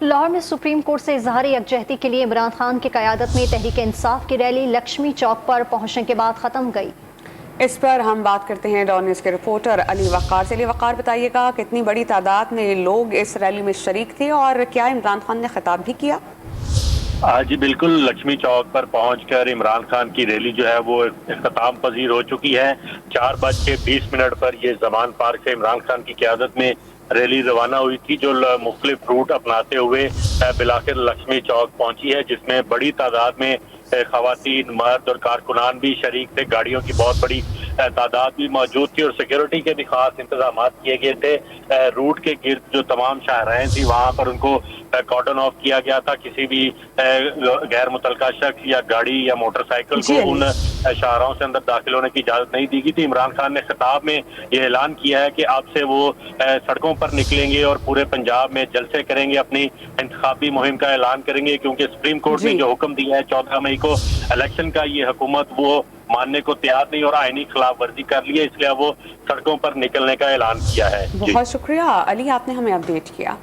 लाहौर में supreme court से इजहार यकजहती के लिए इमरान खान की क़यादत में तहरीक इंसाफ की रैली लक्ष्मी चौक पर पहुंचने के बाद ख़त्म गई। इस पर हम बात करते हैं डॉन न्यूज़ के रिपोर्टर अली वक़ार से। अली वक़ार, बताइएगा कितनी बड़ी तादाद में लोग इस रैली में शरीक थे और क्या इमरान खान ने खिताब भी किया? जी बिल्कुल, लक्ष्मी चौक पर पहुंचकर इमरान खान की रैली जो है वो इख्तिताम पजीर हो चुकी है। 4:20 पर ये जमान पार्क से इमरान खान की क़यादत में रैली रवाना हुई थी, जो मुख्तलिफ रूट अपनाते हुए बिलाखिर लक्ष्मी चौक पहुंची है, जिसमें बड़ी तादाद में खवातीन, मर्द और कारकुनान भी शरीक थे। गाड़ियों की बहुत बड़ी तादाद भी मौजूद थी और सिक्योरिटी के भी खास इंतजाम किए गए थे। रूट के गिर्द जो तमाम शाहराएं थी वहां पर उनको कॉर्डन ऑफ किया गया था। किसी भी गैर मुतलका शख्स या गाड़ी या मोटरसाइकिल को उन शाहराओं से अंदर दाखिल होने की इजाजत नहीं दी गई थी। इमरान खान ने खिताब में ये ऐलान किया है कि अब से वो सड़कों पर निकलेंगे और पूरे पंजाब में जलसे करेंगे, अपनी इंतखाबी मुहिम का ऐलान करेंगे, क्योंकि सुप्रीम कोर्ट ने जो हुक्म दिया है 14 मई को इलेक्शन का, ये हुकूमत वो मानने को तैयार नहीं और आईनी खिलाफ वर्जी कर ली है, इसलिए वो सड़कों पर निकलने का ऐलान किया है। बहुत शुक्रिया अली, आपने हमें अपडेट किया।